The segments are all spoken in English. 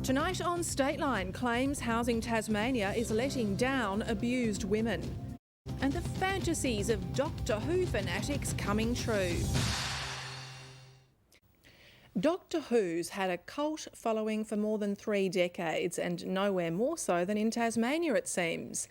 Tonight on Stateline, claims Housing Tasmania is letting down abused women. And the fantasies of Doctor Who fanatics coming true. Doctor Who's had a cult following for more than 3 decades, and nowhere more so than in Tasmania, it seems.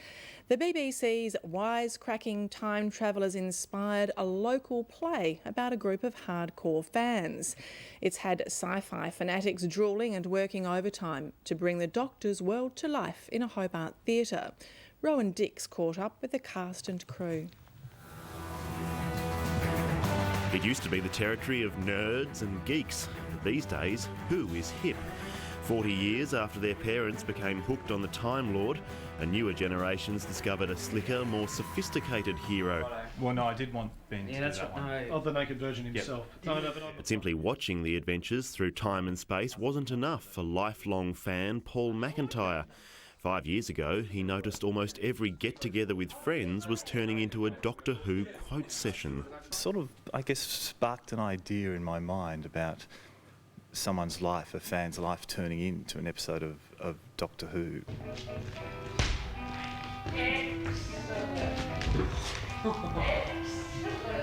The BBC's wisecracking time travellers inspired a local play about a group of hardcore fans. It's had sci-fi fanatics drooling and working overtime to bring the Doctor's world to life in a Hobart theatre. Rowan Dix caught up with the cast and crew. It used to be the territory of nerds and geeks, but these days, Who is hip? 40 years after their parents became hooked on the Time Lord, a newer generation's discovered a slicker, more sophisticated hero. Well, no, I did want Ben to do that's that right. one. No. Of the naked version himself. Yep. But simply watching the adventures through time and space wasn't enough for lifelong fan Paul McIntyre. 5 years ago, he noticed almost every get-together with friends was turning into a Doctor Who quote session. Sort of, I guess, sparked an idea in my mind about someone's life, a fan's life, turning into an episode of Doctor Who.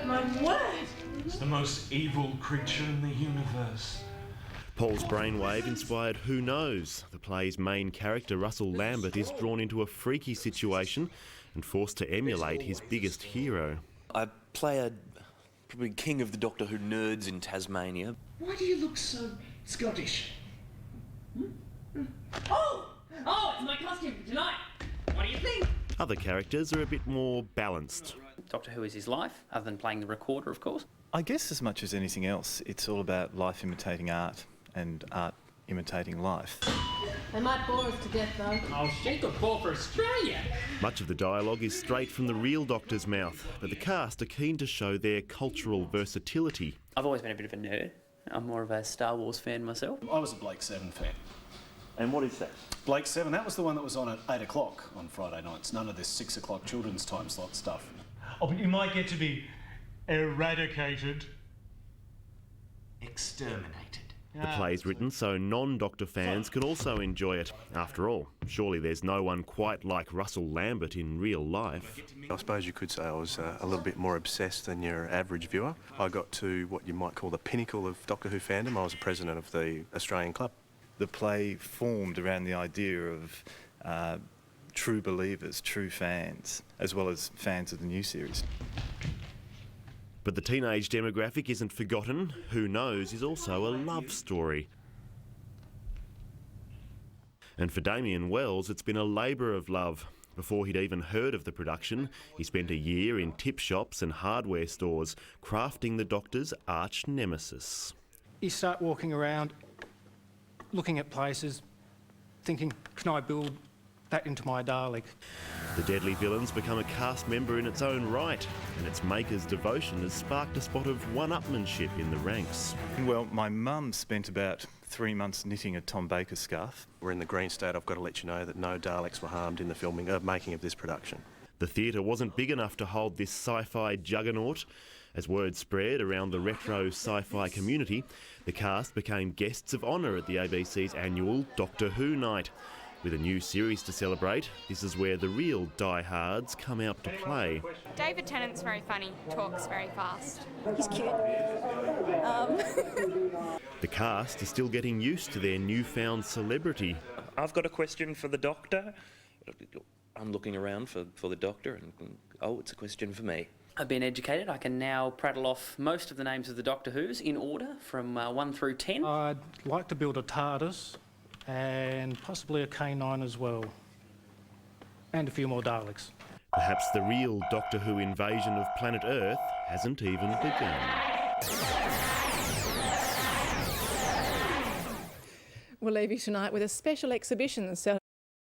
My word! It's the most evil creature in the universe. Paul's brainwave inspired Who Knows. The play's main character, Russell Lambert, is drawn into a freaky situation and forced to emulate his biggest hero. I play a probably king of the Doctor Who nerds in Tasmania. Why do you look so Scottish? Oh, it's my costume for tonight. What do you think? Other characters are a bit more balanced. Doctor Who is his life, other than playing the recorder, of course. I guess as much as anything else, it's all about life imitating art and art imitating life. They might bore us to death, though. Oh, she could ball for Australia. Much of the dialogue is straight from the real Doctor's mouth, but the cast are keen to show their cultural versatility. I've always been a bit of a nerd. I'm more of a Star Wars fan myself. I was a Blake 7 fan. And what is that? Blake 7, that was the one that was on at 8 o'clock on Friday nights. None of this 6 o'clock children's time slot stuff. Oh, but you might get to be eradicated. Exterminated. The play's written so non-Doctor fans can also enjoy it. After all, surely there's no one quite like Russell Lambert in real life. I suppose you could say I was a little bit more obsessed than your average viewer. I got to what you might call the pinnacle of Doctor Who fandom. I was a president of the Australian Club. The play formed around the idea of true believers, true fans, as well as fans of the new series. But the teenage demographic isn't forgotten. Who Knows is also a love story. And for Damien Wells, it's been a labour of love. Before he'd even heard of the production, he spent a year in tip shops and hardware stores, crafting the Doctor's arch nemesis. You start walking around, looking at places, thinking, can I build that into my Dalek? The deadly villain's become a cast member in its own right, and its maker's devotion has sparked a spot of one-upmanship in the ranks. Well, my mum spent about 3 months knitting a Tom Baker scarf. We're in the Green State. I've got to let you know that no Daleks were harmed in the making of this production. The theatre wasn't big enough to hold this sci-fi juggernaut. As word spread around the retro sci-fi community, the cast became guests of honour at the ABC's annual Doctor Who night. With a new series to celebrate, this is where the real diehards come out to play. David Tennant's very funny, talks very fast. He's cute. The cast are still getting used to their newfound celebrity. I've got a question for the Doctor. I'm looking around for the Doctor and, oh, it's a question for me. I've been educated. I can now prattle off most of the names of the Doctor Who's in order from 1 through 10. I'd like to build a TARDIS and possibly a K9 as well. And a few more Daleks. Perhaps the real Doctor Who invasion of planet Earth hasn't even begun. We'll leave you tonight with a special exhibition